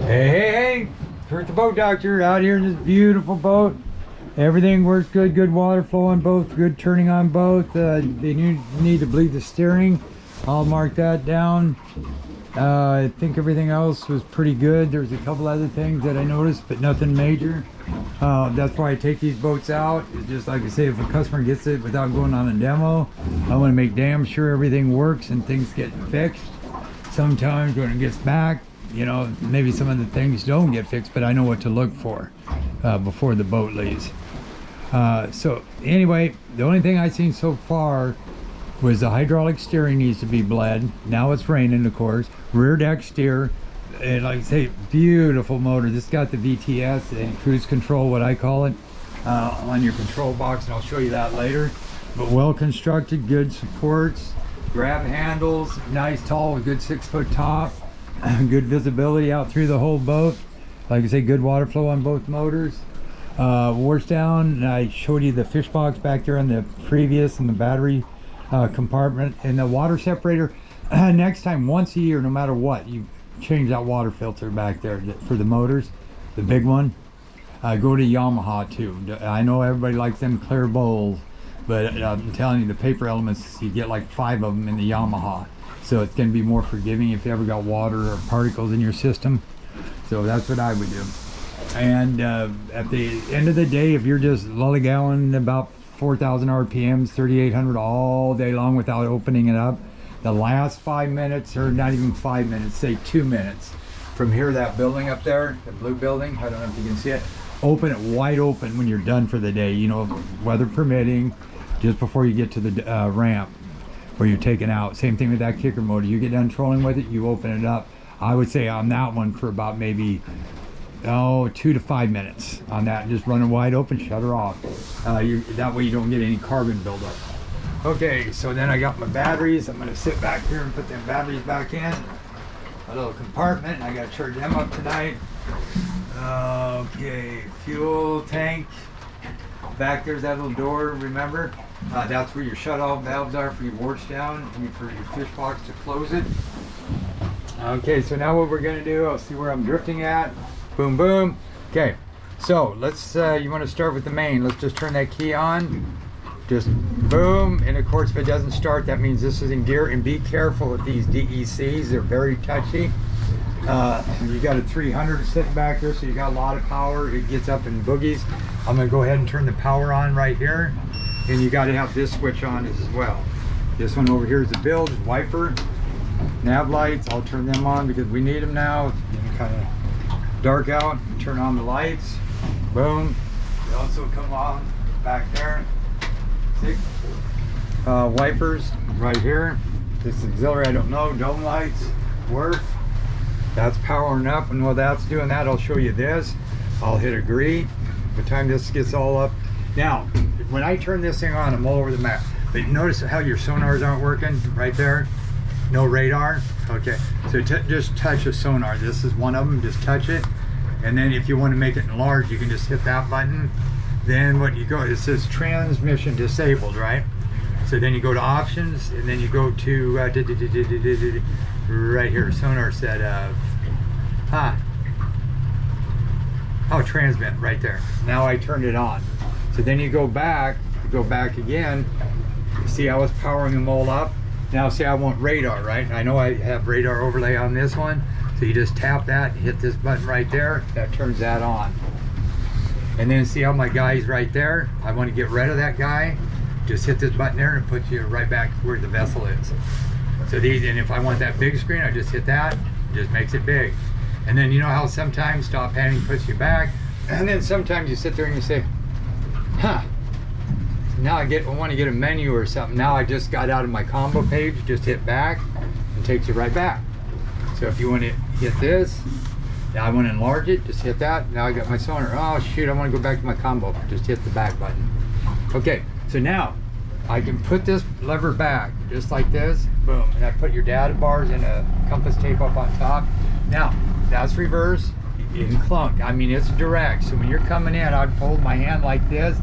Hey, Kurt the boat doctor out here in this beautiful boat. Everything works good, good water flow on both, good turning on both. They need to bleed the steering. I'll mark that down. I think everything else was pretty good. There's a couple other things that I noticed, but nothing major. That's why I take these boats out. It's just like I say, if a customer gets it without going on a demo, I want to make damn sure everything works and things get fixed. Sometimes when it gets back, you know, maybe some of the things don't get fixed, but I know what to look for before the boat leaves. So anyway, the only thing I've seen so far was the hydraulic steering needs to be bled. Now it's raining, of course. Rear deck steer, and like I say, beautiful motor. This got the VTS and cruise control, what I call it, on your control box, and I'll show you that later. But well constructed, good supports, grab handles, nice tall, good 6-foot top. Good visibility out through the whole boat. Like I say, good water flow on both motors. Wash down, I showed you the fish box back there on the previous and the battery compartment. And the water separator, next time, once a year, no matter what, you change that water filter back there for the motors, the big one. Go to Yamaha too. I know everybody likes them clear bowls, but I'm telling you, the paper elements, you get like 5 of them in the Yamaha. So it's going to be more forgiving if you ever got water or particles in your system. So that's what I would do. And at the end of the day, if you're just lollygalling about 4,000 RPMs, 3,800 all day long without opening it up, the last 5 minutes, or not even 5 minutes, say 2 minutes, from here, that building up there, the blue building, I don't know if you can see it, open it wide open when you're done for the day, you know, weather permitting, just before you get to the ramp where you're taking out. Same thing with that kicker motor. You get done trolling with it, you open it up. I would say on that one for about maybe 2 to 5 minutes on that. Just run it wide open, shut her off. That way you don't get any carbon buildup. Okay, so then I got my batteries. I'm gonna sit back here and put them batteries back in a little compartment. I gotta charge them up tonight. Okay, fuel tank. Back there's that little door, remember? That's where your shut-off valves are for your wash down and for your fish box to close it. Okay, so now what we're gonna do, I'll see where I'm drifting at. Boom, boom. Okay, so let's, you wanna start with the main. Let's just turn that key on. Just boom, and of course if it doesn't start, that means this is in gear. And be careful with these DECs, they're very touchy. You got a 300 sitting back there, so you got a lot of power. It gets up in boogies. I'm gonna go ahead and turn the power on right here. And you got to have this switch on as well. This one over here is the bilge, wiper, nav lights. I'll turn them on because we need them now. Kind of dark out. Turn on the lights. Boom. They also come on back there. See? Wipers right here. This auxiliary, I don't know. Dome lights work. That's powering up, and while that's doing that, I'll show you this. I'll hit agree. By the time this gets all up. Now, when I turn this thing on, I'm all over the map. But notice how your sonars aren't working right there? No radar? Okay, so just touch a sonar. This is one of them, just touch it. And then if you want to make it enlarged, you can just hit that button. Then what you go, it says transmission disabled, right? So then you go to options, and then you go to, right here, sonar setup. Oh, transmit, right there. Now I turned it on. So then you go back again. See how it's powering them all up? Now see, I want radar, right? I know I have radar overlay on this one. So you just tap that, hit this button right there, that turns that on. And then see how my guy's right there? I want to get rid of that guy. Just hit this button there and it puts you right back where the vessel is. So these, and if I want that big screen, I just hit that, just makes it big. And then you know how sometimes stop panning puts you back, and then sometimes you sit there and you say, huh, now I want to get a menu or something. Now I just got out of my combo page, just hit back and takes you right back. So if you want to hit this, now I want to enlarge it, just hit that. Now I got my sonar. Oh shoot, I want to go back to my combo. Just hit the back button. Okay, so now I can put this lever back just like this, boom, and I put your data bars and a compass tape up on top. Now that's reverse in clunk. I mean, it's direct. So when you're coming in, I'd hold my hand like this.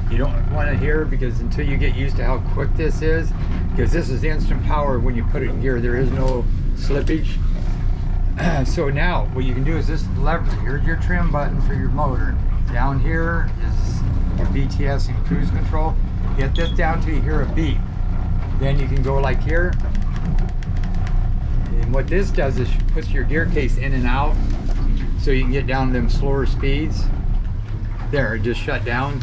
You don't want to hear, because until you get used to how quick this is, because this is instant power when you put it in gear, there is no slippage. So now what you can do is this lever, here's your trim button for your motor. Down here is your VTS and cruise control. Get this down till you hear a beep. Then you can go like here. And what this does is puts your gear case in and out so you can get down to them slower speeds. There, it just shut down.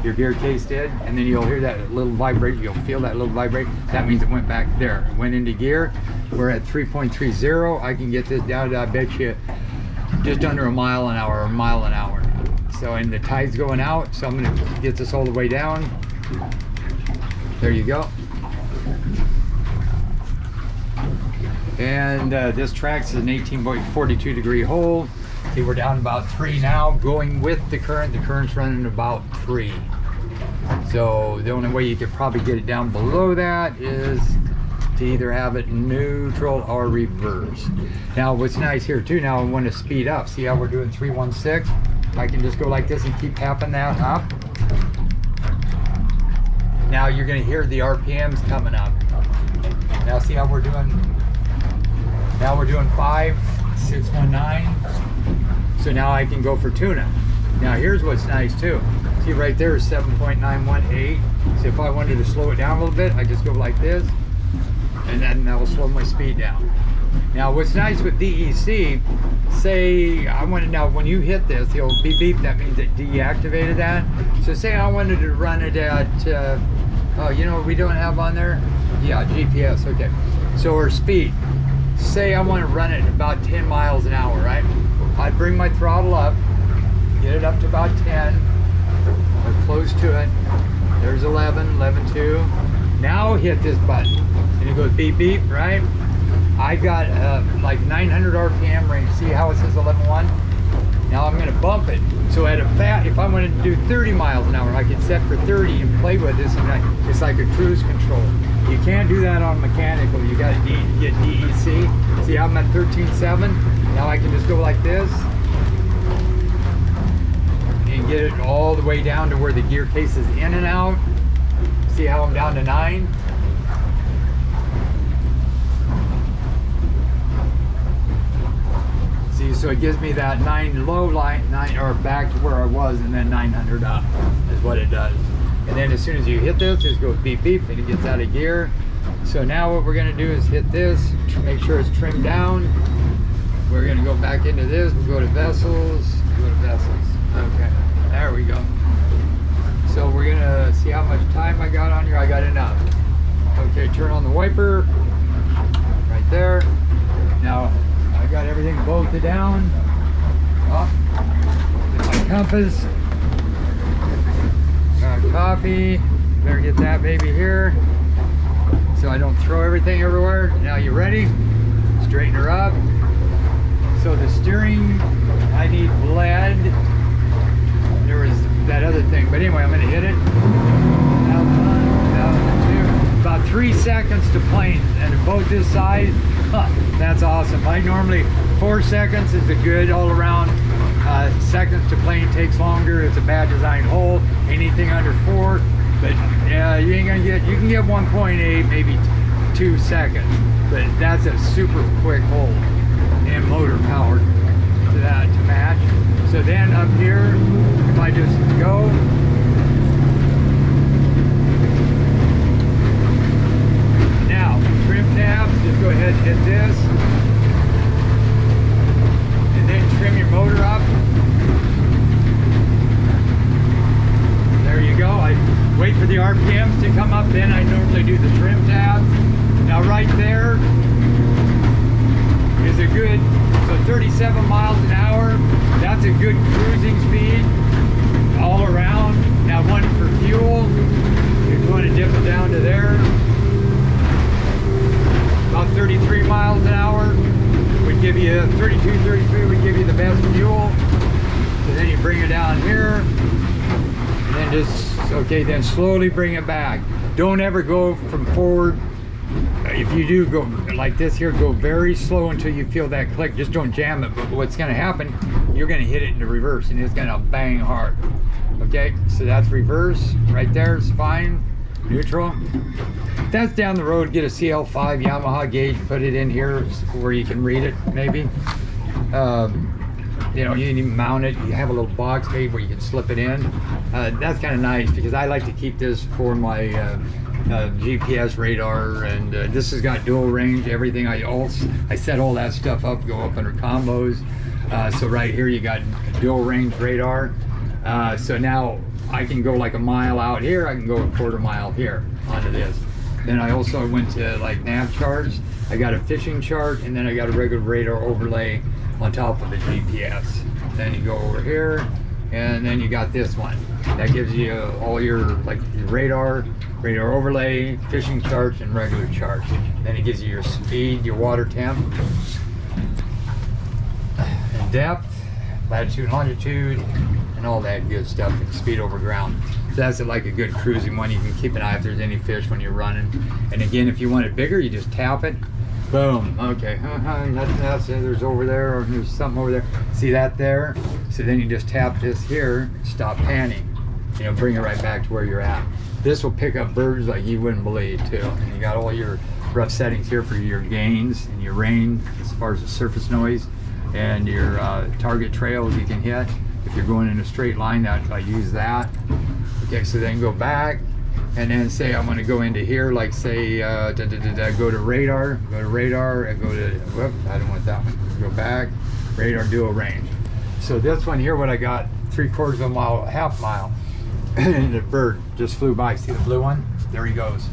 Your gear case did, and then you'll hear that little vibrate. You'll feel that little vibrate. That means it went back there. It went into gear. We're at 3.30. I can get this down to, I bet you, just under a mile an hour, or a mile an hour. So, and the tide's going out, so I'm gonna get this all the way down. There you go. And this track's an 18.42 degree hole. See, we're down about 3 now, going with the current. The current's running about 3. So the only way you could probably get it down below that is to either have it neutral or reverse. Now what's nice here too, now I want to speed up. See how we're doing 316? I can just go like this and keep tapping that up. Now you're going to hear the RPMs coming up. Now see how we're doing? Now we're doing 5619. So now I can go for tuna. Now here's what's nice too. See right there is 7.918. So if I wanted to slow it down a little bit, I just go like this, and then that will slow my speed down. Now what's nice with DEC, say I wanted, now when you hit this, it'll beep beep, that means it deactivated that. So say I wanted to run it at, oh, you know what we don't have on there? Yeah, GPS, okay. So our speed, say I want to run it about 10 miles an hour, right? I'd bring my throttle up, get it up to about 10, or close to it. There's 11, 11.2. Now hit this button, and it goes beep beep, right? I got like 900 RPM range. See how it says 11.1? Now I'm gonna bump it. So at a if I wanted to do 30 miles an hour, I could set for 30 and play with this, and it's like a cruise control. You can't do that on mechanical. You gotta get DEC. See how I'm at 13.7? Now I can just go like this and get it all the way down to where the gear case is in and out. See how I'm down to 9? See, so it gives me that 9 low line, 9 or back to where I was, and then 900 up is what it does. And then as soon as you hit this, it goes beep beep and it gets out of gear. So now what we're gonna do is hit this, make sure it's trimmed down. We're gonna go back into this, we'll go to vessels, Okay, there we go. So we're gonna see how much time I got on here. I got enough. Okay, turn on the wiper, right there. Now, I got everything bolted down. Oh, my compass. Got coffee. Better get that baby here so I don't throw everything everywhere. Now you ready? Straighten her up. So the steering, I need lead. There was that other thing, but anyway, I'm gonna hit it. 1,002. About 3 seconds to plane, and a boat this size, that's awesome. I normally 4 seconds is a good all around. Seconds to plane takes longer. It's a bad design hole. Anything under 4, but you ain't gonna get. You can get 1.8, maybe 2 seconds, but that's a super quick hole and motor powered to that to match. So then up here, if I just go. Now, trim tabs, just go ahead and hit this. And then trim your motor up. There you go. I wait for the RPMs to come up, then I normally do the trim tabs. Now right there is a good, so 37 miles an hour. That's a good cruising speed all around. Now one for fuel, you're going to dip it down to there. About 33 miles an hour would give you, 32, 33 would give you the best fuel. So then you bring it down here, and then just, okay, then slowly bring it back. Don't ever go from forward. If you do go like this here, go very slow until you feel that click. Just don't jam it, but what's going to happen, you're going to hit it into reverse and it's going to bang hard. Okay, so that's reverse right there, is fine. neutral. That's down the road. Get a CL5 Yamaha gauge, put it in here where you can read it, maybe. You know, you can even mount it. You have a little box maybe where you can slip it in. That's kind of nice because I like to keep this for my GPS radar, and this has got dual range, everything. I set all that stuff up, go up under combos. So right here you got dual range radar. So now I can go like a mile out here, I can go a quarter mile here onto this. Then I also went to like nav charts. I got a fishing chart, and then I got a regular radar overlay on top of the GPS. Then you go over here, and then you got this one. That gives you all your like your radar overlay, fishing charts, and regular charts. Then it gives you your speed, your water temp, and depth, latitude, longitude, and all that good stuff, and speed over ground. So that's like a good cruising one. You can keep an eye if there's any fish when you're running. And again, if you want it bigger, you just tap it. Boom. Okay. Nothing else. There's over there, or there's something over there. See that there? So then you just tap this here, stop panning. You know, bring it right back to where you're at. This will pick up birds like you wouldn't believe too. And you got all your rough settings here for your gains and your rain as far as the surface noise, and your target trails you can hit. If you're going in a straight line, that I use that. Okay, so then go back, and then say I want to go into here, like say go to radar, and go to, whoop, I don't want that one. Go back, radar dual range. So this one here, what I got, 3/4 of a mile, half mile, and the bird just flew by. See the blue one? There he goes,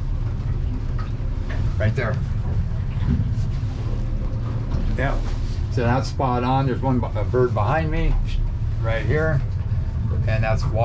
right there. Yeah. So that's spot on. There's a bird behind me, right here, and that's